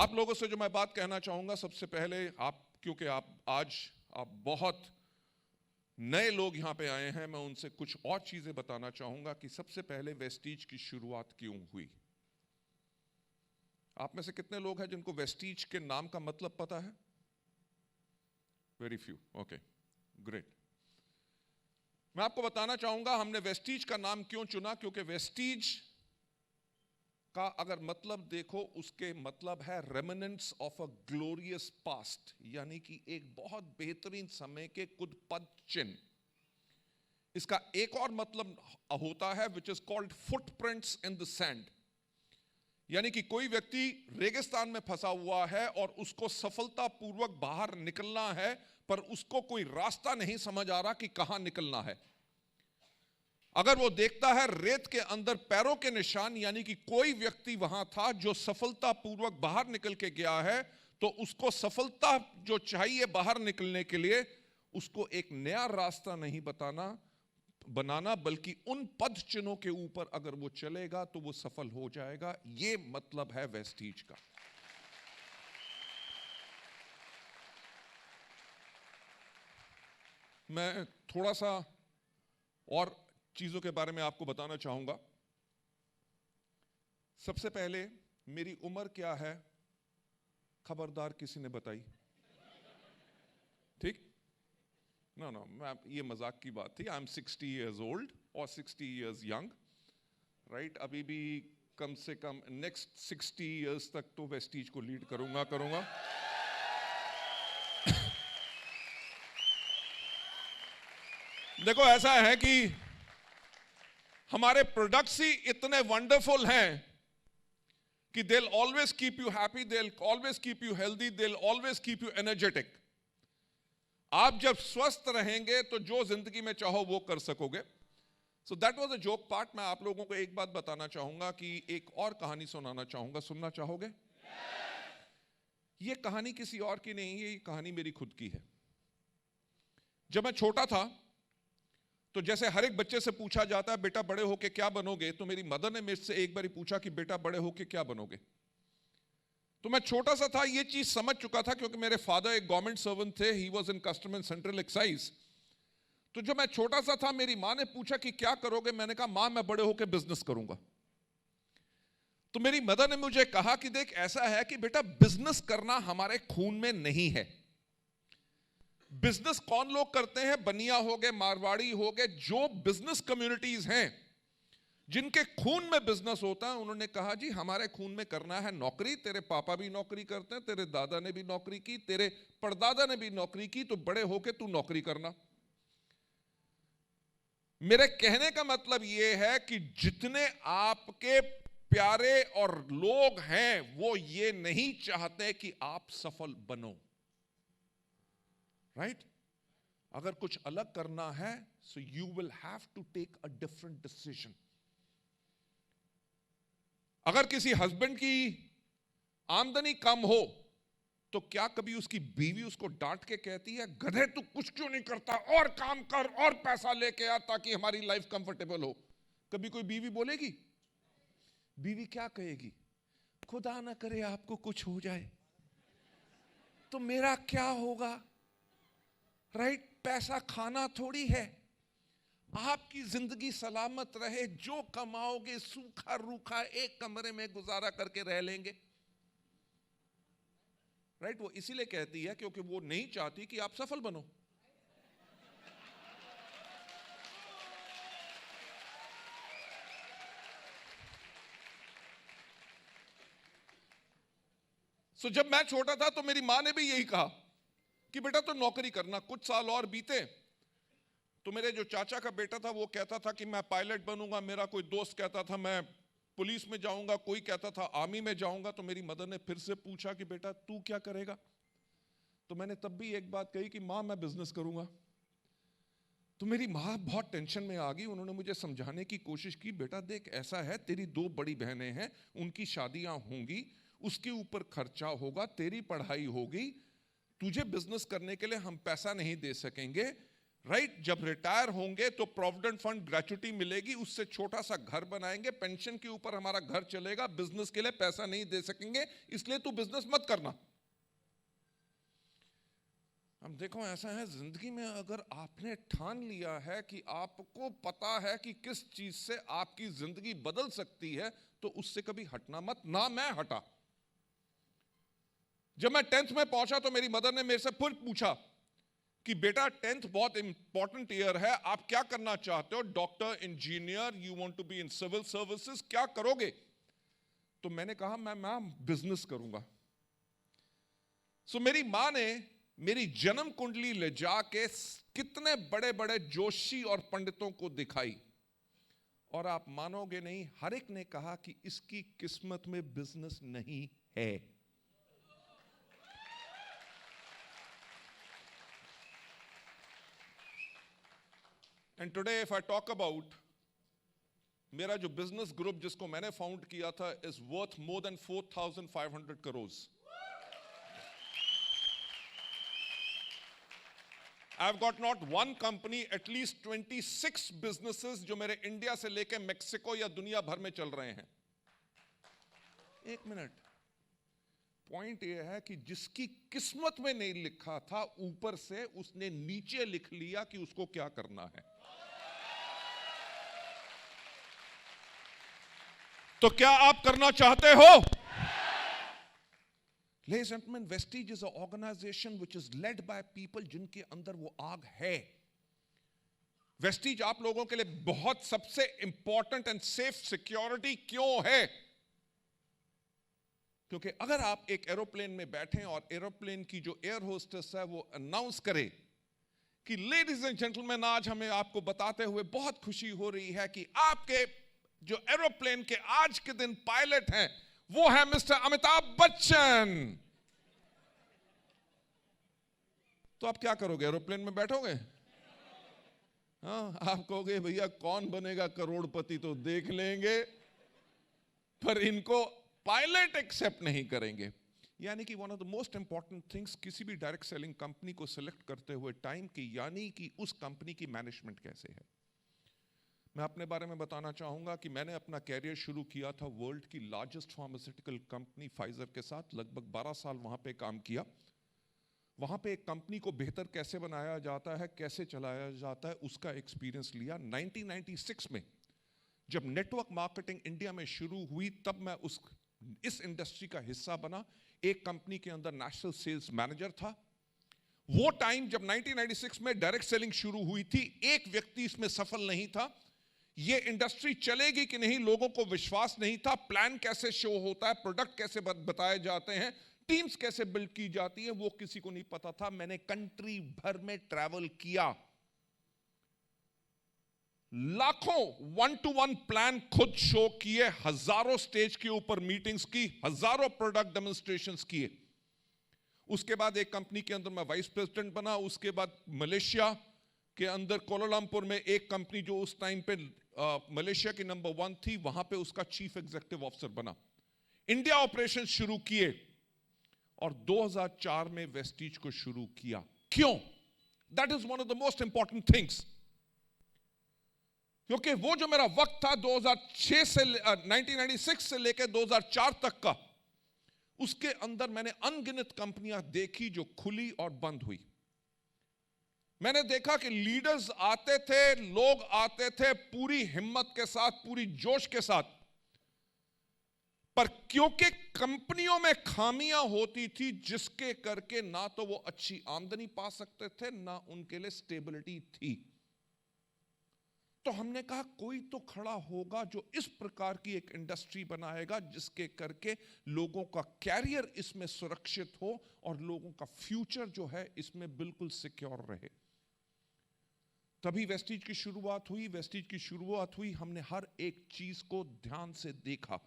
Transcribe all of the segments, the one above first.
आप लोगों से जो मैं बात कहना चाहूंगा, सबसे पहले क्योंकि आप बहुत नए लोग यहां पे आए हैं, मैं उनसे कुछ और चीजें बताना चाहूंगा कि सबसे पहले वेस्टीज की शुरुआत क्यों हुई। आप में से कितने लोग हैं जिनको वेस्टीज के नाम का मतलब पता है? Very few. Okay, great. मैं आपको बताना चाहूंगा हमने वेस्टीज का नाम क्यों चुना, क्योंकि वेस्टीज का अगर मतलब देखो, उसके मतलब है remnants of a glorious past, यानी कि एक बहुत बेहतरीन समय के कुछ पद चिन्ह। इसका एक और मतलब होता है which is called footprints in the sand, यानी कि कोई व्यक्ति रेगिस्तान में फंसा हुआ है और उसको सफलतापूर्वक बाहर निकलना है, पर उसको कोई रास्ता नहीं समझ आ रहा कि कहां निकलना है। अगर वो देखता है रेत के अंदर पैरों के निशान, यानी कि कोई व्यक्ति वहां था जो सफलतापूर्वक बाहर निकल के गया है, तो उसको सफलता जो चाहिए बाहर निकलने के लिए, उसको एक नया रास्ता नहीं बनाना, बल्कि उन पद चिन्हों के ऊपर अगर वो चलेगा तो वो सफल हो जाएगा। ये मतलब है वेस्टीज का। मैं थोड़ा सा और चीजों के बारे में आपको बताना चाहूंगा। सबसे पहले मेरी उम्र क्या है, खबरदार किसी ने बताई? ठीक? नो, ये मजाक की बात थी। आई एम 60 years old और 60 years young, राइट? अभी भी कम से कम नेक्स्ट 60 years तक तो वेस्टीज को लीड करूंगा। देखो, ऐसा है कि हमारे प्रोडक्ट्स ही इतने वंडरफुल हैं कि they'll always keep you happy, they'll always keep you healthy, they'll always keep you energetic. आप जब स्वस्थ रहेंगे तो जो जिंदगी में चाहो वो कर सकोगे। So that was a joke part। मैं आप लोगों को एक बात बताना चाहूंगा कि एक और कहानी सुनाना चाहूंगा। सुनना चाहोगे? ये कहानी किसी और की नहीं है, ये कहानी मेरी खुद की है। जब मैं छोटा था तो जैसे हर एक बच्चे से पूछा जाता है बेटा बड़े होके क्या बनोगे, तो मेरी मदर ने मेरे से एक बार पूछा कि बेटा बड़े होके क्या बनोगे। तो मैं छोटा सा था, ये चीज समझ चुका था क्योंकि मेरे फादर एक गवर्नमेंट सर्वेंट थे। He was in custom and central excise. तो जब मैं छोटा सा था, मेरी मां ने पूछा कि क्या करोगे, मैंने कहा मां मैं बड़े होके बिजनेस करूंगा। तो मेरी मदर ने मुझे कहा कि देख, ऐसा है कि बेटा बिजनेस करना हमारे खून में नहीं है। बिजनेस कौन लोग करते हैं? बनिया हो गए, मारवाड़ी हो गए, जो बिजनेस कम्युनिटीज हैं जिनके खून में बिजनेस होता है, उन्होंने कहा जी हमारे खून में करना है नौकरी। तेरे पापा भी नौकरी करते हैं, तेरे दादा ने भी नौकरी की, तेरे परदादा ने भी नौकरी की, तो बड़े होके तू नौकरी करना। मेरे कहने का मतलब यह है कि जितने आपके प्यारे और लोग हैं वो ये नहीं चाहते कि आप सफल बनो, राइट? अगर कुछ अलग करना है, so you will have to take a different decision. अगर किसी हस्बैंड की आमदनी कम हो तो क्या कभी उसकी बीवी उसको डांट के कहती है गधे तू कुछ क्यों नहीं करता, और काम कर और पैसा लेके आ ताकि हमारी लाइफ कंफर्टेबल हो? कभी कोई बीवी बोलेगी? बीवी क्या कहेगी? खुदा ना करे आपको कुछ हो जाए तो मेरा क्या होगा, राइट? पैसा खाना थोड़ी है, आपकी जिंदगी सलामत रहे, जो कमाओगे सूखा रूखा एक कमरे में गुजारा करके रह लेंगे, राइट? वो इसीलिए कहती है क्योंकि वो नहीं चाहती कि आप सफल बनो। सो जब मैं छोटा था तो मेरी मां ने भी यही कहा कि बेटा तो नौकरी करना। कुछ साल और बीते तो मेरे जो चाचा का बेटा था वो कहता था कि मैं पायलट बनूंगा, मेरा कोई दोस्त कहता था मैं पुलिस में जाऊंगा, कोई कहता था आर्मी में जाऊंगा। तो मेरी मदर ने फिर से पूछा कि बेटा तू क्या करेगा? तो मैंने तब भी एक बात कही कि मां मैं बिजनेस करूंगा। तो मेरी मां बहुत टेंशन में आ गई। उन्होंने मुझे समझाने की कोशिश की, बेटा देख ऐसा है, तेरी 2 बड़ी बहनें हैं, उनकी शादियां होंगी, उसके ऊपर खर्चा होगा, तेरी पढ़ाई होगी, तुझे बिजनेस करने के लिए हम पैसा नहीं दे सकेंगे। राइट जब रिटायर होंगे तो प्रोविडेंट फंड ग्रेच्युटी मिलेगी, उससे छोटा सा घर बनाएंगे, पेंशन के ऊपर हमारा घर चलेगा, बिजनेस के लिए पैसा नहीं दे सकेंगे, इसलिए तू बिजनेस मत करना। हम देखो ऐसा है जिंदगी में, अगर आपने ठान लिया है कि आपको पता है कि किस चीज से आपकी जिंदगी बदल सकती है, तो उससे कभी हटना मत। ना मैं हटा। जब मैं 10th में पहुंचा तो मेरी मदर ने मेरे से फिर पूछा कि बेटा 10th बहुत इंपॉर्टेंट ईयर है, आप क्या करना चाहते हो? Doctor, engineer, you want to be in civil services, क्या करोगे? तो मैंने कहा मैं बिजनेस करूंगा। सो मेरी मां ने मेरी जन्म कुंडली ले जाके कितने बड़े बड़े जोशी और पंडितों को दिखाई, और आप मानोगे नहीं, हर एक ने कहा कि इसकी किस्मत में बिजनेस नहीं है। And today if I talk about मेरा जो बिजनेस ग्रुप जिसको मैंने फाउंड किया था is worth more than 4,500 crore. I've got not one company, at least 26 businesses जो मेरे इंडिया से लेके मैक्सिको या दुनिया भर में चल रहे हैं। एक मिनट, पॉइंट ये है कि जिसकी किस्मत में नहीं लिखा था, ऊपर से उसने नीचे लिख लिया कि उसको क्या करना है। तो क्या आप करना चाहते हो? Ladies and gentlemen, Vestige is an organization which is led by people जिनके अंदर वो आग है। Vestige आप लोगों के लिए बहुत सबसे इंपॉर्टेंट एंड सेफ सिक्योरिटी क्यों है? क्योंकि अगर आप एक एरोप्लेन में बैठे और एरोप्लेन की जो एयर होस्टेस है वो अनाउंस करे कि लेडीज एंड जेंटलमैन, आज हमें आपको बताते हुए बहुत खुशी हो रही है कि आपके जो एरोप्लेन के आज के दिन पायलट हैं वो है मिस्टर अमिताभ बच्चन, तो आप क्या करोगे? एरोप्लेन में बैठोगे? हाँ, आप कहोगे भैया कौन बनेगा करोड़पति तो देख लेंगे, पर इनको पायलट एक्सेप्ट नहीं करेंगे। यानी कि one of the most important things किसी भी डायरेक्ट सेलिंग कंपनी को सिलेक्ट करते हुए टाइम की, यानी कि उस कंपनी की मैनेजमेंट कैसे है। मैं अपने बारे में बताना चाहूंगा कि मैंने अपना कैरियर शुरू किया था वर्ल्ड की लार्जेस्ट फार्मास्यूटिकल कंपनी फाइजर के साथ। लगभग 12 साल वहां पे काम किया। वहां पे एक कंपनी को बेहतर कैसे बनाया जाता है, कैसे चलाया जाता है, उसका एक्सपीरियंस लिया। 1996 में जब नेटवर्क मार्केटिंग इंडिया में शुरू हुई, तब मैं इस इंडस्ट्री का हिस्सा बना। एक कंपनी के अंदर नेशनल सेल्स मैनेजर था। वो टाइम जब 1996 में डायरेक्ट सेलिंग शुरू हुई थी, एक व्यक्ति इसमें सफल नहीं था। ये इंडस्ट्री चलेगी कि नहीं लोगों को विश्वास नहीं था। प्लान कैसे शो होता है, प्रोडक्ट कैसे बताए जाते हैं, टीम्स कैसे बिल्ड की जाती है, वो किसी को नहीं पता था। मैंने कंट्री भर में ट्रैवल किया, लाखों 1-to-1 प्लान खुद शो किए, हजारों स्टेज के ऊपर मीटिंग्स की, हजारों प्रोडक्ट डेमोन्स्ट्रेशंस किए। उसके बाद एक कंपनी के अंदर मैं वाइस प्रेसिडेंट बना। उसके बाद मलेशिया के अंदर कोलालमपुर में एक कंपनी जो उस टाइम पे मलेशिया की नंबर 1 थी, वहां पे उसका चीफ एग्जीक्यूटिव ऑफिसर बना। इंडिया ऑपरेशन शुरू किए और 2004 में वेस्टीज को शुरू किया। क्यों? That is one of the most important things. क्योंकि वो जो मेरा वक्त था 2006 से 1996 से लेकर 2004 तक का, उसके अंदर मैंने अनगिनत कंपनियां देखी जो खुली और बंद हुई। मैंने देखा कि लीडर्स आते थे, लोग आते थे पूरी हिम्मत के साथ, पूरी जोश के साथ, पर क्योंकि कंपनियों में खामियां होती थी जिसके करके ना तो वो अच्छी आमदनी पा सकते थे, ना उनके लिए स्टेबिलिटी थी। तो हमने कहा कोई तो खड़ा होगा जो इस प्रकार की एक इंडस्ट्री बनाएगा जिसके करके लोगों का कैरियर इसमें सुरक्षित हो और लोगों का फ्यूचर जो है इसमें बिल्कुल सिक्योर रहे। तभी वेस्टीज की शुरुआत हुई। वेस्टीज की शुरुआत हुई, हमने हर एक चीज को ध्यान से देखा,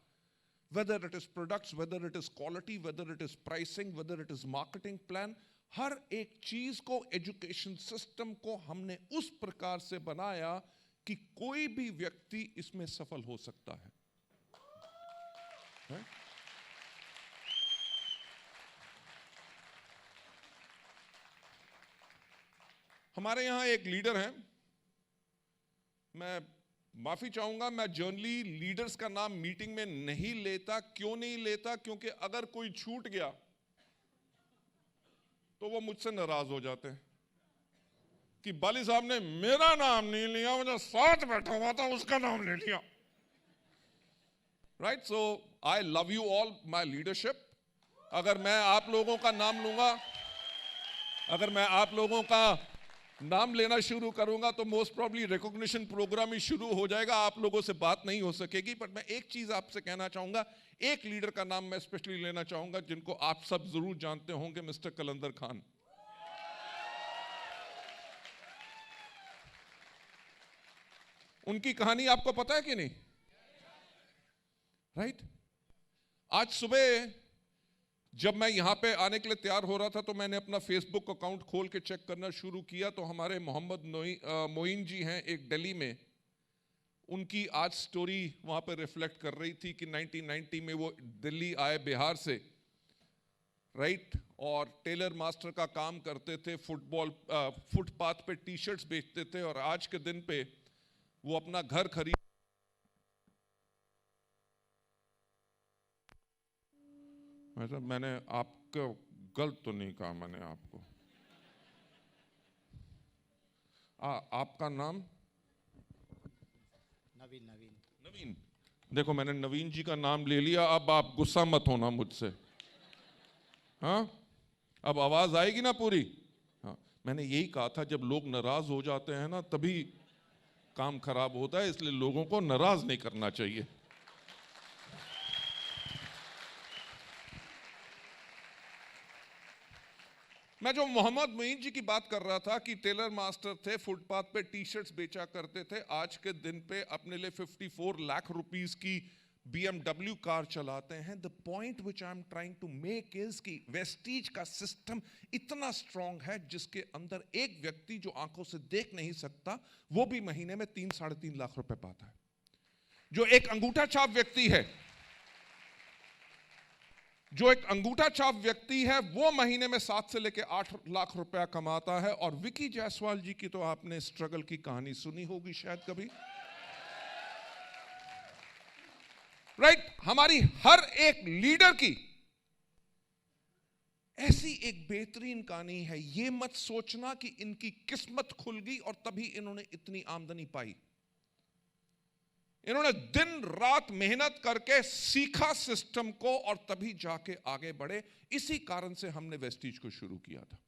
whether it is products, whether it is quality, whether it is pricing, whether it is marketing plan, हर एक चीज को, एजुकेशन सिस्टम को हमने उस प्रकार से बनाया कि कोई भी व्यक्ति इसमें सफल हो सकता है। हमारे यहां एक लीडर हैं, मैं माफी चाहूंगा, मैं जनरली लीडर्स का नाम मीटिंग में नहीं लेता। क्यों नहीं लेता? क्योंकि अगर कोई छूट गया तो वो मुझसे नाराज हो जाते हैं कि बाली साहब ने मेरा नाम नहीं लिया, मुझे साथ बैठा हुआ था उसका नाम ले लिया। Right? So I love you all my leadership. अगर मैं आप लोगों का नाम लूंगा, अगर मैं आप लोगों का नाम लेना शुरू करूंगा तो मोस्ट प्रॉब्ली रिकॉग्निशन प्रोग्राम ही शुरू हो जाएगा, आप लोगों से बात नहीं हो सकेगी। पर मैं एक चीज आपसे कहना चाहूंगा, एक लीडर का नाम मैं स्पेशली लेना चाहूंगा जिनको आप सब जरूर जानते होंगे, मिस्टर कलंदर खान। उनकी कहानी आपको पता है कि नहीं? राइट? आज सुबह जब मैं यहां पे आने के लिए तैयार हो रहा था तो मैंने अपना फेसबुक अकाउंट खोल के चेक करना शुरू किया, तो हमारे मोहम्मद मोइन जी हैं एक दिल्ली में, उनकी आज स्टोरी वहां पे रिफ्लेक्ट कर रही थी कि 1990 में वो दिल्ली आए बिहार से, राइट, और टेलर मास्टर का काम करते थे, फुटपाथ पे टी शर्ट्स बेचते थे, और आज के दिन पे वो अपना घर खरीद, मतलब मैंने आपको गलत तो नहीं कहा, मैंने आपको आपका नाम नवीन। देखो मैंने नवीन जी का नाम ले लिया, अब आप गुस्सा मत होना मुझसे। हाँ, अब आवाज आएगी ना पूरी? हाँ, मैंने यही कहा था जब लोग नाराज हो जाते हैं ना तभी काम खराब होता है, इसलिए लोगों को नाराज नहीं करना चाहिए। मैं जो मोहम्मद मोइन जी की बात कर रहा था कि टेलर मास्टर थे, फुटपाथ पे टी शर्ट्स बेचा करते थे, आज के दिन पे अपने लिए 54 लाख रुपीस की BMW कार चलाते हैं। The point which I am trying to make is कि वेस्टीज का सिस्टम इतना स्ट्रांग है जिसके अंदर एक व्यक्ति जो आंखों से देख नहीं सकता वो भी महीने में 3-3.5 लाख रुपए पाता है। जो एक अंगूठा छाप व्यक्ति है, जो एक अंगूठा छाप व्यक्ति है, वो महीने में 7 से लेकर 8 लाख रुपया कमाता है। और विकी जायसवाल जी की तो आपने स्ट्रगल की कहानी सुनी होगी शायद कभी, राइट? हमारी हर एक लीडर की ऐसी एक बेहतरीन कहानी है। ये मत सोचना कि इनकी किस्मत खुल गई और तभी इन्होंने इतनी आमदनी पाई। इन्होंने दिन रात मेहनत करके सीखा सिस्टम को और तभी जाके आगे बढ़े। इसी कारण से हमने वेस्टीज को शुरू किया था।